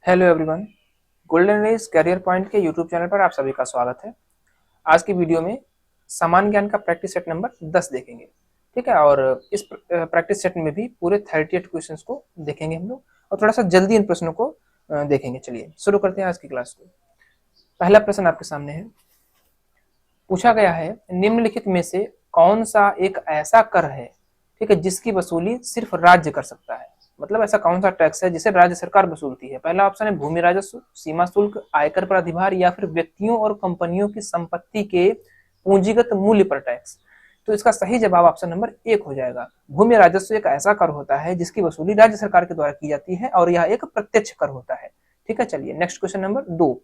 Hello everyone. Golden race career point के YouTube channel पर आप सभी का स्वागत है। आज की वीडियो में सामान्य ज्ञान का प्रैक्टिस सेट नंबर 10 देखेंगे। ठीक है, और इस प्रैक्टिस सेट में भी पूरे 38 क्वेश्चंस को देखेंगे हम लोग, और थोड़ा सा जल्दी इन प्रश्नों को देखेंगे। चलिए शुरू करते हैं आज की क्लास को। पहला प्रश्न आपके सामने है, पूछा गया है निम्नलिखित में से कौन सा एक ऐसा कर है, ठीक है, जिसकी वसूली सिर्फ राज्य कर सकता है। मतलब ऐसा कौन सा टैक्स है जिसे राज्य सरकार वसूलती है। पहला ऑप्शन है भूमि राजस्व, सीमा शुल्क, आयकर पर अधिभार, या फिर व्यक्तियों और कंपनियों की संपत्ति के पूंजीगत मूल्य पर टैक्स। तो इसका सही जवाब ऑप्शन नंबर 1 हो जाएगा। भूमि राजस्व एक ऐसा कर होता है जिसकी वसूली राज्य सरकार के द्वारा की जाती है और यह एक प्रत्यक्ष कर होता है। ठीक है, चलिए नेक्स्ट क्वेश्चन नंबर 2।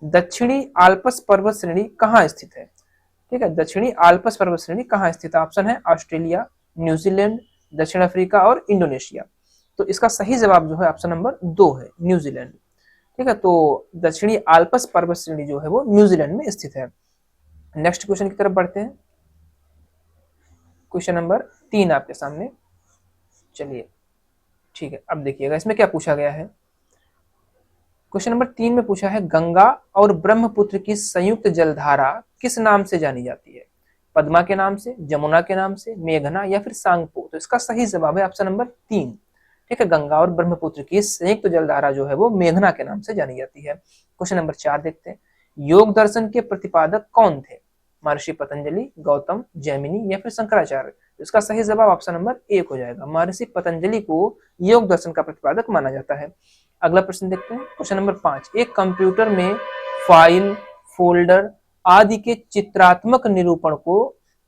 दक्षिणी आल्प्स पर्वत श्रेणी कहाँ स्थित है। ठीक है, दक्षिणी आल्प्स पर्वत श्रेणी कहाँ स्थित है। ऑप्शन है ऑस्ट्रेलिया, न्यूजीलैंड, दक्षिण अफ्रीका और इंडोनेशिया। तो इसका सही जवाब जो है ऑप्शन नंबर 2 है, न्यूजीलैंड। ठीक है, तो दक्षिणी आल्प्स पर्वत श्रेणी जो है वो न्यूजीलैंड में स्थित है। नेक्स्ट क्वेश्चन की तरफ बढ़ते हैं। क्वेश्चन नंबर 3 आपके सामने। चलिए ठीक है, अब देखिएगा इसमें क्या पूछा गया है। क्वेश्चन नंबर 3 में पूछा है गंगा और ब्रह्मपुत्र की संयुक्त जलधारा किस नाम से जानी जाती है। पद्मा के नाम से, जमुना के नाम से, मेघना या फिर सांगपो। तो इसका सही जवाब है ऑप्शन नंबर 3। ठीक है, गंगा और ब्रह्मपुत्र की संयुक्त जलधारा जो है वो मेघना के नाम से जानी जाती है। क्वेश्चन नंबर 4 देखते हैं, योग दर्शन के प्रतिपादक कौन थे। महर्षि पतंजलि, गौतम, जैमिनी या फिर शंकराचार्य। तो इसका सही जवाब ऑप्शन नंबर 1 हो जाएगा। महर्षि पतंजलि को योग दर्शन का प्रतिपादक माना जाता है। अगला प्रश्न देखते हैं, क्वेश्चन नंबर 5। एक कंप्यूटर में फाइल, फोल्डर आदि के चित्रात्मक निरूपण को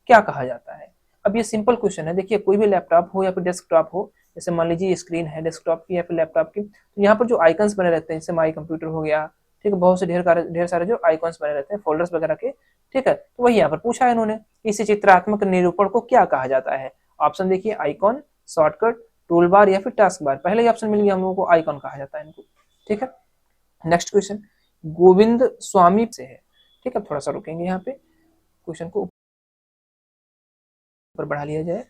क्या कहा जाता है। अब ये सिंपल क्वेश्चन है। देखिए कोई भी लैपटॉप हो या फिर डेस्कटॉप हो, जैसे मान लीजिए स्क्रीन है डेस्कटॉप की या फिर लैपटॉप की, तो यहाँ पर जो आइकन्स बने रहते हैं, जैसे माई कंप्यूटर हो गया, ठीक है, बहुत से ढेर सारे जो आइकॉन्स बने रहते हैं फोल्डर्स वगैरह के। ठीक है, तो वही यहाँ पर पूछा है इन्होंने, इस चित्रात्मक निरूपण को क्या कहा जाता है। ऑप्शन देखिए, आइकॉन, शॉर्टकट, टूल बार या फिर टास्क बार। पहले ही ऑप्शन मिल गया हम लोगों को, आइकॉन कहा जाता है इनको। ठीक है, नेक्स्ट क्वेश्चन गोविंद स्वामी से है। ठीक है, थोड़ा सा रुकेंगे यहाँ पे, क्वेश्चन को ऊपर बढ़ा लिया जाए।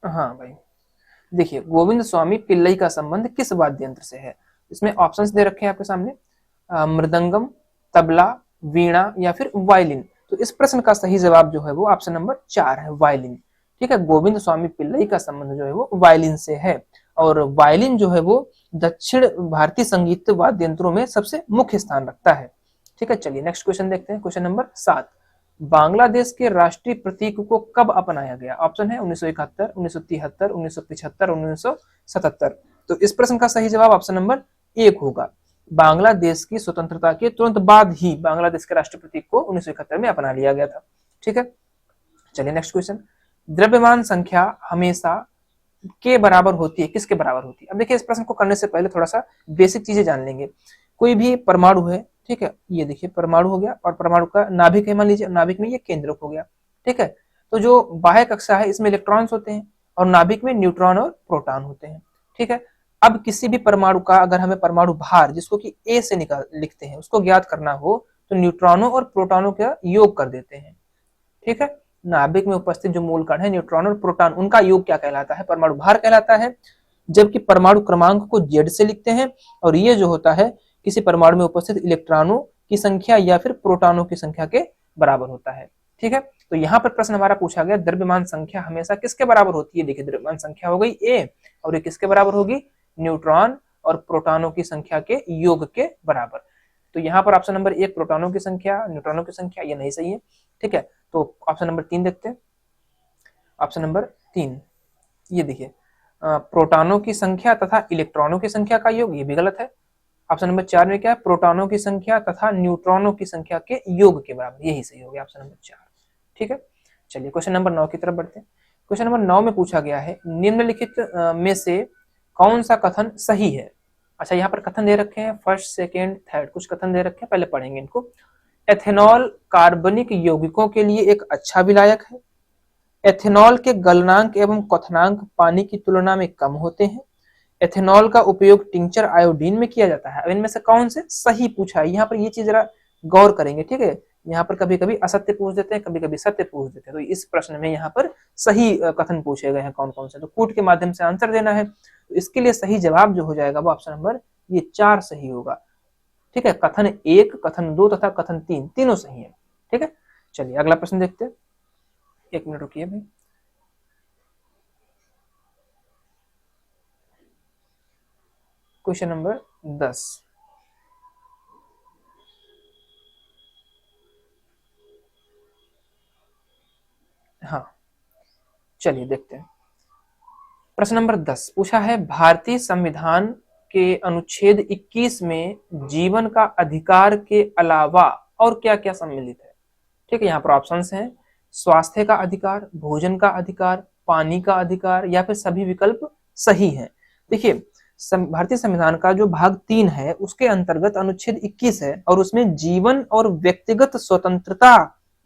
हाँ भाई, देखिए गोविंद स्वामी पिल्लई का संबंध किस वाद्य यंत्र से है। इसमें ऑप्शंस दे रखे हैं आपके सामने, मृदंगम, तबला, वीणा या फिर वायलिन। तो इस प्रश्न का सही जवाब जो है वो ऑप्शन नंबर 4 है, वायलिन। ठीक है, गोविंद स्वामी पिल्लई का संबंध जो है वो वायलिन से है, और वायलिन जो है वो दक्षिण भारतीय संगीत वाद्य यंत्रों में सबसे मुख्य स्थान रखता है। ठीक है, चलिए नेक्स्ट क्वेश्चन देखते हैं। Question number 7। बांग्लादेश के राष्ट्रीय प्रतीक को कब अपनाया गया। ऑप्शन है 1971, 1973, 1975, 1977। तो इस प्रश्न का सही जवाब ऑप्शन नंबर 1 होगा। बांग्लादेश की स्वतंत्रता के तुरंत बाद ही बांग्लादेश के राष्ट्रीय प्रतीक को 1971 में अपना लिया गया था। ठीक है, चलिए नेक्स्ट क्वेश्चन। द्रव्यमान संख्या हमेशा के बराबर होती है, किसके बराबर होती है। अब देखिए इस प्रश्न को करने से पहले थोड़ा सा बेसिक चीजें जान लेंगे। कोई भी परमाणु है, ठीक है, ये देखिए परमाणु हो गया, और परमाणु का नाभिक है, मान लीजिए नाभिक में ये केंद्रक हो गया। ठीक है, तो जो बाह्य कक्षा है इसमें इलेक्ट्रॉन्स होते हैं और नाभिक में न्यूट्रॉन और प्रोटॉन होते हैं। ठीक है, अब किसी भी परमाणु का अगर हमें परमाणु भार, जिसको कि ए से निकाल लिखते हैं, उसको ज्ञात करना हो तो न्यूट्रॉनों और प्रोटॉनों का योग कर देते हैं। ठीक है, नाभिक में उपस्थित जो मूल कण है न्यूट्रॉन और प्रोटॉन, उनका योग क्या कहलाता है, परमाणु भार कहलाता है। जबकि परमाणु क्रमांक को जेड से लिखते हैं, और ये जो होता है किसी परमाणु में उपस्थित इलेक्ट्रॉनों की संख्या या फिर प्रोटॉनों की संख्या के बराबर होता है। ठीक है, तो यहाँ पर प्रश्न हमारा पूछा गया द्रव्यमान संख्या हमेशा किसके बराबर होती है। देखिए द्रव्यमान संख्या हो गई ए, और ये किसके बराबर होगी, न्यूट्रॉन और प्रोटॉनों की संख्या के योग के बराबर। तो यहाँ पर ऑप्शन नंबर 1 प्रोटॉनों की संख्या, न्यूट्रॉनों की संख्या, ये नहीं सही है। ठीक है, तो ऑप्शन नंबर 3 देखते हैं। ऑप्शन नंबर 3 ये देखिए, प्रोटॉनों की संख्या तथा इलेक्ट्रॉनों की संख्या का योग, ये भी गलत है। ऑप्शन नंबर 4 में क्या है, प्रोटॉनों की संख्या तथा न्यूट्रॉनों की संख्या के योग के बराबर, यही सही हो गया ऑप्शन नंबर 4। ठीक है, चलिए क्वेश्चन नंबर 9 की तरफ बढ़ते हैं। क्वेश्चन नंबर 9 में पूछा गया है निम्नलिखित में से कौन सा कथन सही है। अच्छा, यहाँ पर कथन दे रखे हैं, फर्स्ट, सेकेंड, थर्ड, कुछ कथन दे रखे हैं, पहले पढ़ेंगे इनको। एथेनॉल कार्बनिक यौगिकों के लिए एक अच्छा विलायक है। एथेनॉल के गलनांक एवं क्वथनांक पानी की तुलना में कम होते हैं। एथेनॉल का उपयोग टिंचर आयोडीन में किया जाता है। अब इनमें से कौन से सही पूछा है, यहाँ पर ये चीज जरा गौर करेंगे। ठीक है, यहाँ पर कभी कभी असत्य पूछ देते हैं, कभी कभी सत्य पूछ देते हैं। तो इस प्रश्न में यहाँ पर सही कथन पूछे गए हैं कौन कौन से, तो कूट के माध्यम से आंसर देना है। तो इसके लिए सही जवाब जो हो जाएगा वो ऑप्शन नंबर ये 4 सही होगा। ठीक है, कथन 1, कथन 2 तथा कथन 3 तीनों सही है। ठीक है, चलिए अगला प्रश्न देखते हैं। 1 मिनट रुकिए भाई। Question number 10। हाँ, चलिए देखते हैं। प्रश्न नंबर 10 पूछा है, भारतीय संविधान के अनुच्छेद 21 में जीवन का अधिकार के अलावा और क्या क्या सम्मिलित है। ठीक है, यहाँ पर ऑप्शंस हैं, स्वास्थ्य का अधिकार, भोजन का अधिकार, पानी का अधिकार या फिर सभी विकल्प सही हैं। देखिए, भारतीय संविधान का जो भाग 3 है उसके अंतर्गत अनुच्छेद 21 है और उसमें जीवन और व्यक्तिगत स्वतंत्रता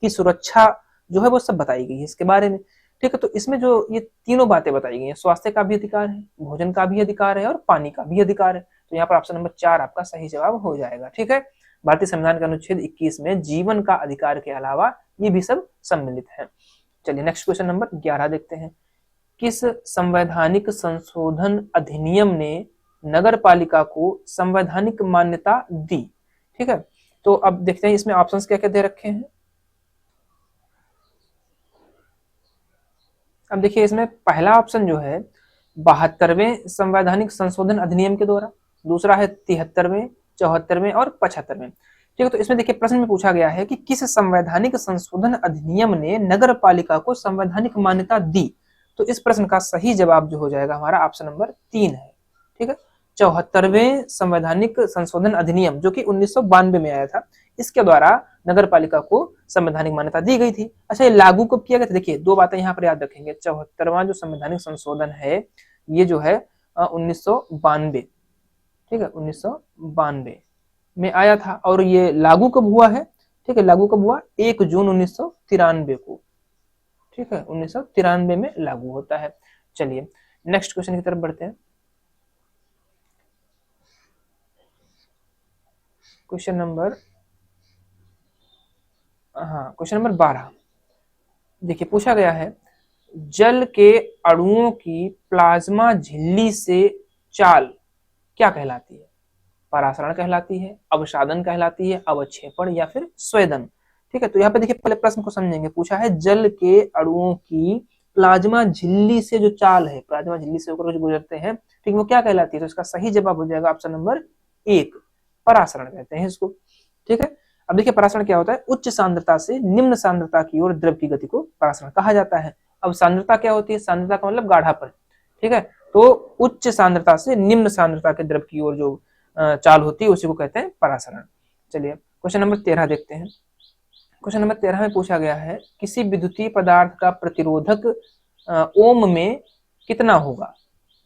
की सुरक्षा जो है वो सब बताई गई है इसके बारे में। ठीक है, तो इसमें जो ये तीनों बातें बताई गई हैं, स्वास्थ्य का भी अधिकार है, भोजन का भी अधिकार है और पानी का भी अधिकार है। तो यहाँ पर ऑप्शन नंबर 4 आपका सही जवाब हो जाएगा। ठीक है, भारतीय संविधान के अनुच्छेद 21 में जीवन का अधिकार के अलावा ये भी सब सम्मिलित है। चलिए नेक्स्ट क्वेश्चन नंबर 11 देखते हैं। किस संवैधानिक संशोधन अधिनियम ने नगर पालिका को संवैधानिक मान्यता दी। ठीक है, तो अब देखते हैं इसमें ऑप्शंस क्या क्या दे रखे हैं। अब देखिए, इसमें पहला ऑप्शन जो है 72वें संवैधानिक संशोधन अधिनियम के द्वारा, दूसरा है 73वें, 74वें और 75वें। ठीक है, तो इसमें देखिए प्रश्न में पूछा गया है कि किस संवैधानिक संशोधन अधिनियम ने नगर पालिका को संवैधानिक मान्यता दी। तो इस प्रश्न का सही जवाब जो हो जाएगा हमारा ऑप्शन नंबर 3 है। ठीक है, 74वें संवैधानिक संशोधन अधिनियम जो कि 1992 में आया था, इसके द्वारा नगर पालिका को संवैधानिक मान्यता दी गई थी। अच्छा, ये लागू कब किया गया था, देखिए 2 बातें यहाँ पर याद रखेंगे। 74वां जो संवैधानिक संशोधन है ये जो है 1992, ठीक है, 1992 में आया था और ये लागू कब हुआ है। ठीक है, लागू कब हुआ, 1 जून 1993 को। ठीक है, 1993 में लागू होता है। चलिए नेक्स्ट क्वेश्चन की तरफ बढ़ते हैं। क्वेश्चन नंबर 12 देखिए पूछा गया है, जल के अणुओं की प्लाज्मा झिल्ली से चाल क्या कहलाती है। परासरण कहलाती है, अवसादन कहलाती है, अवक्षेपण या फिर स्वेदन। ठीक है, तो यहाँ पे देखिए पहले प्रश्न को समझेंगे। पूछा है जल के अणुओं की प्लाज्मा झिल्ली से जो चाल है, प्लाज्मा झिल्ली से होकर जो गुजरते हैं, ठीक, वो क्या कहलाती है। तो इसका सही जवाब हो जाएगा ऑप्शन नंबर 1, परासरण कहते हैं इसको। ठीक है, अब देखिए परासरण क्या होता है, उच्च सांद्रता से निम्न सांद्रता की ओर द्रव की गति को परासरण कहा जाता है। अब सांद्रता क्या होती है, सांद्रता का मतलब गाढ़ापन। ठीक है, तो उच्च सांद्रता से निम्न सांद्रता के द्रव की ओर जो चाल होती है उसी को कहते हैं परासरण। चलिए क्वेश्चन नंबर 13 देखते हैं। क्वेश्चन नंबर 13 में पूछा गया है, किसी विद्युतीय पदार्थ का प्रतिरोधक ओम में कितना होगा।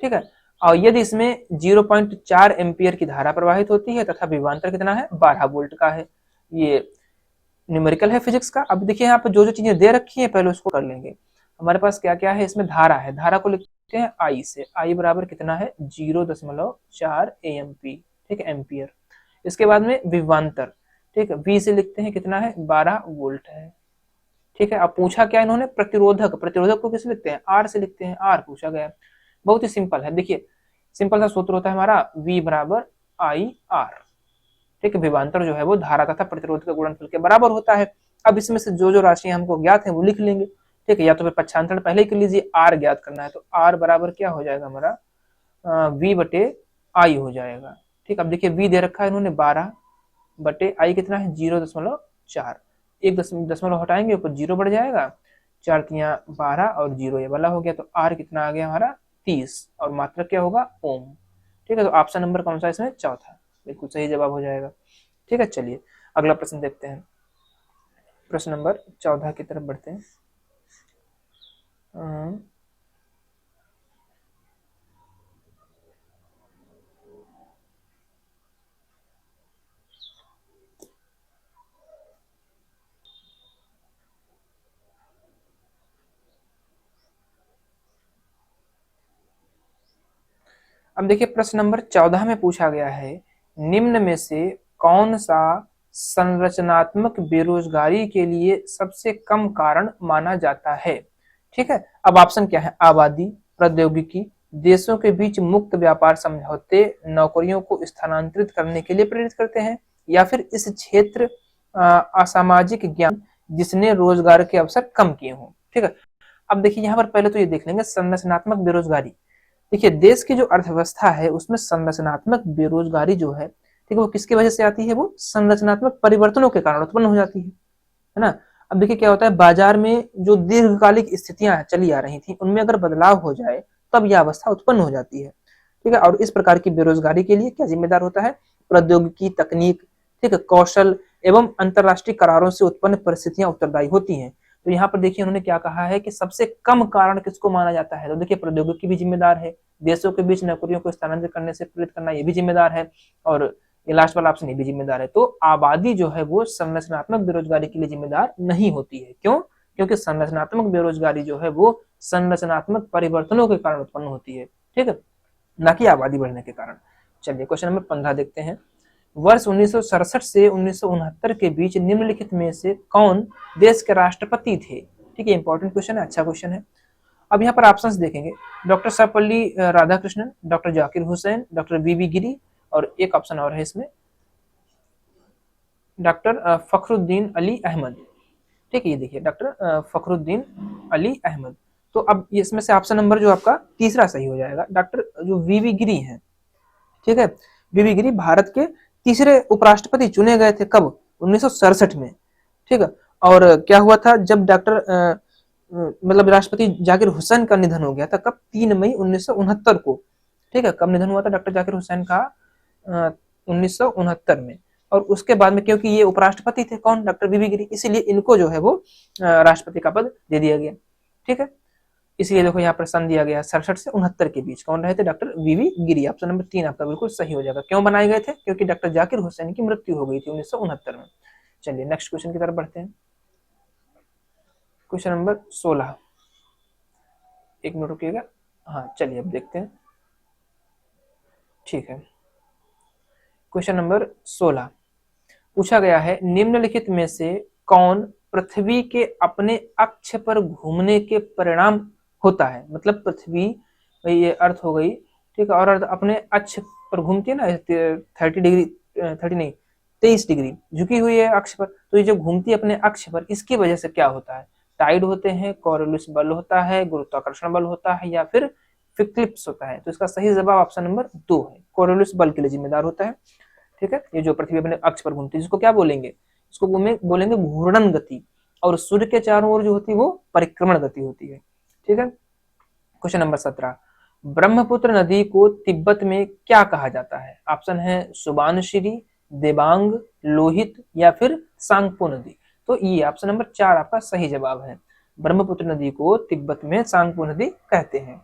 ठीक है, और यदि इसमें 0.4 एम्पियर की धारा प्रवाहित होती है तथा विभवांतर कितना है, 12 वोल्ट का है। ये न्यूमेरिकल है फिजिक्स का। अब देखिए यहाँ पर जो जो चीजें दे रखी है पहले उसको कर लेंगे। हमारे पास क्या क्या है, इसमें धारा है, धारा को लिखते हैं आई से, आई बराबर कितना है 0.4 एएमपी, ठीक है, एम्पियर। इसके बाद में विभवांतर, ठीक है, वी से लिखते हैं कितना है 12 वोल्ट है। ठीक है, अब पूछा क्या इन्होंने, प्रतिरोधक, प्रतिरोधक को किस लिखते हैं, आर से लिखते हैं, आर पूछा गया। बहुत ही सिंपल है, देखिए सिंपल सा सूत्र होता है हमारा V बराबर आई आर। ठीक है, विभवांतर जो है वो धारा तथा प्रतिरोध के गुणनफल के बराबर होता है। अब इसमें से जो जो राशियां हमको ज्ञात है वो लिख लेंगे। ठीक है, या तो फिर पक्षांतरण पहले ही कर लीजिए, आर ज्ञात करना है तो आर बराबर क्या हो जाएगा हमारा V बटे आई हो जाएगा। ठीक, अब देखिए V दे रखा है इन्होंने 12 बटे आई कितना है 0.4, एक दशमलव हटाएंगे ऊपर 0 बढ़ जाएगा, 4 तियां 12 और 0 ये वाला हो गया। तो आर कितना आ गया हमारा 30 और मात्रक क्या होगा ओम। ठीक है, तो ऑप्शन नंबर कौन सा इसमें, चौथा, बिल्कुल सही जवाब हो जाएगा। ठीक है, चलिए अगला प्रश्न देखते हैं। प्रश्न नंबर 14 की तरफ बढ़ते हैं। अब देखिए प्रश्न नंबर 14 में पूछा गया है, निम्न में से कौन सा संरचनात्मक बेरोजगारी के लिए सबसे कम कारण माना जाता है? ठीक है, अब ऑप्शन क्या है? आबादी, प्रौद्योगिकी, देशों के बीच मुक्त व्यापार समझौते नौकरियों को स्थानांतरित करने के लिए प्रेरित करते हैं, या फिर इस क्षेत्र असामाजिक ज्ञान जिसने रोजगार के अवसर कम किए हों। ठीक है, अब देखिए यहाँ पर पहले तो ये देख लेंगे संरचनात्मक बेरोजगारी। देखिए देश की जो अर्थव्यवस्था है उसमें संरचनात्मक बेरोजगारी जो है, ठीक है, वो किसकी वजह से आती है? वो संरचनात्मक परिवर्तनों के कारण उत्पन्न हो जाती है ना। अब देखिए क्या होता है, बाजार में जो दीर्घकालिक स्थितियां चली आ रही थी उनमें अगर बदलाव हो जाए तब यह अवस्था उत्पन्न हो जाती है। ठीक है, और इस प्रकार की बेरोजगारी के लिए क्या जिम्मेदार होता है? प्रौद्योगिकी, तकनीक, ठीक है, कौशल एवं अंतरराष्ट्रीय करारों से उत्पन्न परिस्थितियां उत्तरदायी होती हैं। तो यहाँ पर देखिए उन्होंने क्या कहा है कि सबसे कम कारण किसको माना जाता है? तो देखिए प्रौद्योगिकी भी जिम्मेदार है, देशों के बीच नौकरियों को स्थानांतरित करने से प्रेरित करना ये भी जिम्मेदार है, और ये लास्ट वाला ऑप्शन ये भी जिम्मेदार है। तो आबादी जो है वो संरचनात्मक बेरोजगारी के लिए जिम्मेदार नहीं होती है। क्यों? क्योंकि संरचनात्मक बेरोजगारी जो है वो संरचनात्मक परिवर्तनों के कारण उत्पन्न होती है, ठीक है, ना कि आबादी बढ़ने के कारण। चलिए क्वेश्चन नंबर 15 देखते हैं। वर्ष 1967 से 1969 के बीच निम्नलिखित में से कौन देश के राष्ट्रपति थे? ठीक है, इंपॉर्टेंट क्वेश्चन है, अच्छा क्वेश्चन है। अब यहाँ पर ऑप्शंस देखेंगे, doctor Sarvepalli Radhakrishnan, doctor Zakir Hussain, doctor VV Giri, और एक ऑप्शन और है इसमें, डॉक्टर फखरुद्दीन अली अहमद। ठीक है, ये देखिए डॉक्टर फखरुद्दीन अली अहमद। तो अब इसमें से ऑप्शन नंबर जो आपका तीसरा सही हो जाएगा, डॉक्टर जो वीवी गिरी हैं। ठीक है, वीवी गिरी भारत के तीसरे उपराष्ट्रपति चुने गए थे, कब? 1967 में। ठीक है, और क्या हुआ था जब डॉक्टर मतलब राष्ट्रपति जाकिर हुसैन का निधन हो गया था, कब? 3 मई 1969 को। ठीक है, कब निधन हुआ था डॉक्टर जाकिर हुसैन का? 1969 में। और उसके बाद में क्योंकि ये उपराष्ट्रपति थे, कौन? डॉक्टर वीवी गिरी, इसीलिए इनको जो है वो राष्ट्रपति का पद दे दिया गया। ठीक है, इसलिए देखो यहाँ पर सन दिया गया 67 से 69 के बीच कौन रहे थे? डॉक्टर वीवी गिरी। ऑप्शन नंबर 3 आपका बिल्कुल सही हो जाएगा। क्यों बनाए गए थे? क्योंकि डॉक्टर जाकिर हुसैन की मृत्यु हो गई थी 1969 में। चलिए नेक्स्ट क्वेश्चन की तरफ बढ़ते हैं। क्वेश्चन नंबर 16, एक मिनट रुकिएगा। हाँ चलिए अब देखते हैं। ठीक है, क्वेश्चन नंबर 16 पूछा गया है, निम्नलिखित में से कौन पृथ्वी के अपने अक्ष पर घूमने के परिणाम होता है? मतलब पृथ्वी, ये अर्थ हो गई, ठीक है, और अर्थ अपने अक्ष पर घूमती है ना, 30 डिग्री, 30 नहीं 23 डिग्री झुकी हुई है अक्ष पर। तो ये जो घूमती है अपने अक्ष पर, इसकी वजह से क्या होता है? टाइड होते हैं, कोरियोलिस बल होता है, गुरुत्वाकर्षण बल होता है, या फिर फिक्लिप्स होता है? तो इसका सही जवाब ऑप्शन नंबर 2 है, कोरियोलिस बल के लिए जिम्मेदार होता है। ठीक है, ये जो पृथ्वी अपने अक्ष पर घूमती है, जिसको क्या बोलेंगे? इसको बोलेंगे घूर्णन गति, और सूर्य के चारों ओर जो होती है वो परिक्रमण गति होती है। ठीक है, क्वेश्चन नंबर 17, ब्रह्मपुत्र नदी को तिब्बत में क्या कहा जाता है? ऑप्शन है सुबानशिरी, देबांग, लोहित, या फिर सांगपो नदी। तो ये ऑप्शन नंबर 4 आपका सही जवाब है। ब्रह्मपुत्र नदी को तिब्बत में सांगपो नदी कहते हैं।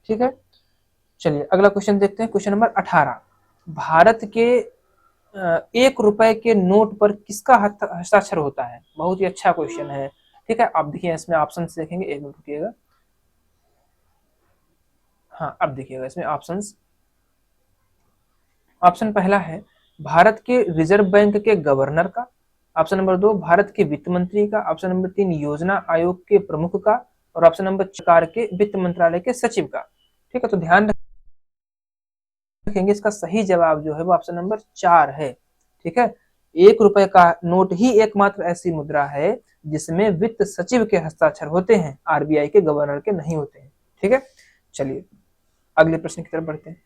ठीक है, चलिए अगला क्वेश्चन देखते हैं। क्वेश्चन नंबर 18, भारत के 1 रुपए के नोट पर किसका हस्ताक्षर होता है? बहुत ही अच्छा क्वेश्चन है। ठीक है, आप देखिए इसमें ऑप्शन देखेंगे, एक मिनट रुकिएगा। हाँ अब देखिएगा इसमें ऑप्शंस। ऑप्शन पहला है भारत के रिजर्व बैंक के गवर्नर का, ऑप्शन नंबर 2 भारत के वित्त मंत्री का, ऑप्शन नंबर 3 योजना आयोग के प्रमुख का, और ऑप्शन नंबर 4 के वित्त मंत्रालय के सचिव का। ठीक है, तो ध्यान रखेंगे इसका सही जवाब जो है वो ऑप्शन नंबर 4 है। ठीक है, 1 रुपए का नोट ही एकमात्र ऐसी मुद्रा है जिसमें वित्त सचिव के हस्ताक्षर होते हैं, आरबीआई के गवर्नर के नहीं होते हैं। ठीक है, चलिए अगले प्रश्न की तरफ बढ़ते हैं।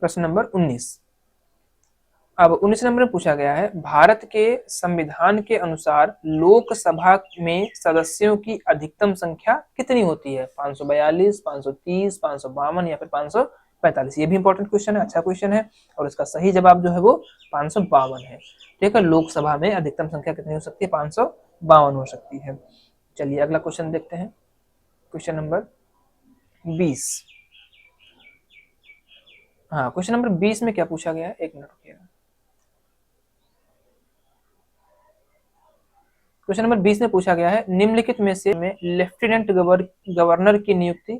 प्रश्न नंबर 19, अब 19 नंबर में पूछा गया है, भारत के संविधान के अनुसार लोकसभा में सदस्यों की अधिकतम संख्या कितनी होती है? 542, 530, 552 या फिर 545? ये भी इंपॉर्टेंट क्वेश्चन है, अच्छा क्वेश्चन है, और इसका सही जवाब जो है वो 552 है। ठीक है, लोकसभा में अधिकतम संख्या कितनी हो सकती है? 552 हो सकती है। चलिए अगला क्वेश्चन देखते हैं। क्वेश्चन नंबर 20, हाँ क्वेश्चन नंबर 20 में क्या पूछा गया है? एक मिनट रुकिएगा। क्वेश्चन नंबर 20 में पूछा गया है, निम्नलिखित में से लेफ्टिनेंट गवर्नर की नियुक्ति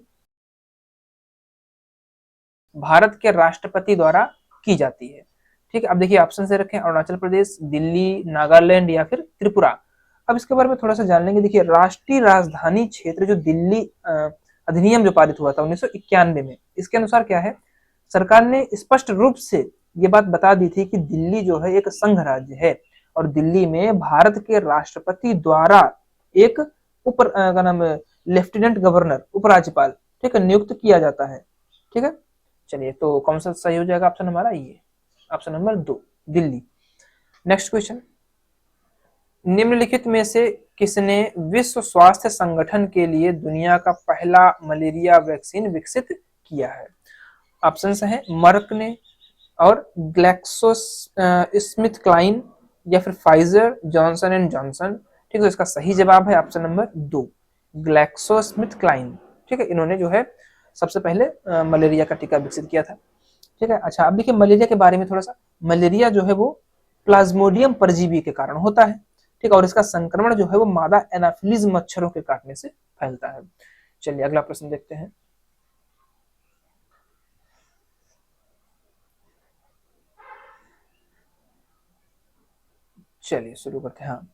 भारत के राष्ट्रपति द्वारा की जाती है। ठीक है, अब देखिए ऑप्शन से रखें अरुणाचल प्रदेश, दिल्ली, नागालैंड या फिर त्रिपुरा। अब इसके बारे में थोड़ा सा जान लेंगे। देखिए राष्ट्रीय राजधानी क्षेत्र जो दिल्ली अधिनियम जो पारित हुआ था 1991 में, इसके अनुसार क्या है, सरकार ने स्पष्ट रूप से ये बात बता दी थी कि दिल्ली जो है एक संघ राज्य है और दिल्ली में भारत के राष्ट्रपति द्वारा एक क्या नाम है, लेफ्टिनेंट गवर्नर, उपराज्यपाल, ठीक है, नियुक्त किया जाता है। ठीक है, चलिए तो कौन सा सही हो जाएगा ऑप्शन हमारा, ये option number 2 Delhi. Next question, निम्नलिखित में से किसने विश्व स्वास्थ्य संगठन के लिए दुनिया का पहला मलेरिया वैक्सीन विकसित किया है? ऑप्शंस हैं मर्क ने और ग्लैक्सो स्मिथ क्लाइन या फिर फाइजर, जॉनसन एंड जॉनसन। ठीक है, इसका सही जवाब है option number 2 GlaxoSmithKline. ठीक है, इन्होंने जो है सबसे पहले मलेरिया का टीका विकसित किया था। ठीक है, अच्छा अब देखिए मलेरिया के बारे में थोड़ा सा। मलेरिया जो है वो प्लाज्मोडियम परजीवी के कारण होता है। ठीक है, और इसका संक्रमण जो है वो मादा एनाफिलीज मच्छरों के काटने से फैलता है। चलिए अगला प्रश्न देखते हैं। चलिए शुरू करते हैं। हाँ,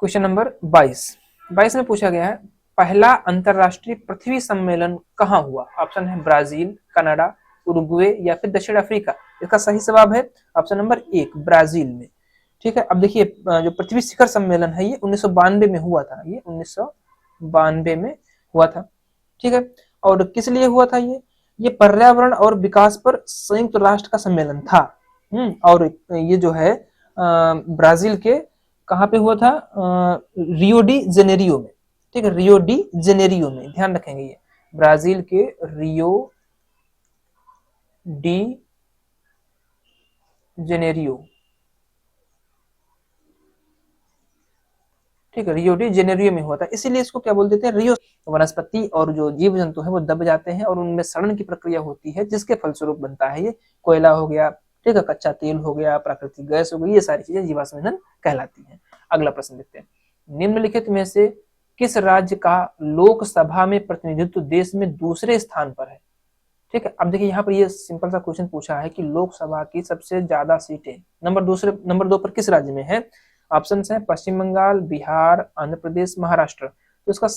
क्वेश्चन नंबर 22 में पूछा गया है पहला अंतरराष्ट्रीय पृथ्वी सम्मेलन कहाँ हुआ? ऑप्शन है ब्राजील, कनाडा, उरुग्वे या फिर दक्षिण अफ्रीका। इसका सही जवाब है ऑप्शन नंबर 1 ब्राजील में। ठीक है, अब देखिए जो पृथ्वी शिखर सम्मेलन है ये 1992 में हुआ था, ये 1992 में हुआ था। ठीक है, और किस लिए हुआ था ये पर्यावरण और विकास पर संयुक्त राष्ट्र का सम्मेलन था। और ये जो है ब्राजील के कहाँ पे हुआ था, रियो डी जेनेरियो में। ठीक है, रियो डी जेनेरियो में, ध्यान रखेंगे ये ब्राजील के रियो डी जेनेरियो। ठीक है, रियो डी जेनेरियो में हुआ था, इसीलिए इसको क्या बोल देते हैं, रियो। वनस्पति और जो जीव जंतु है वो दब जाते हैं और उनमें सड़न की प्रक्रिया होती है जिसके फलस्वरूप बनता है ये कोयला हो गया, ठीक है, कच्चा तेल हो गया, प्राकृतिक गैस हो गई, ये सारी चीजें जीवाश्म ईंधन कहलाती हैं। अगला प्रश्न देखते हैं, निम्नलिखित में से किस राज्य का लोकसभा में प्रतिनिधित्व देश में दूसरे स्थान पर है? ठीक है, अब देखिए यहाँ पर ये सिंपल सा क्वेश्चन पूछा है कि लोकसभा की सबसे ज्यादा सीटें नंबर 2 पर किस राज्य में है? ऑप्शन है पश्चिम बंगाल, बिहार, आंध्र प्रदेश, महाराष्ट्र। तो इसका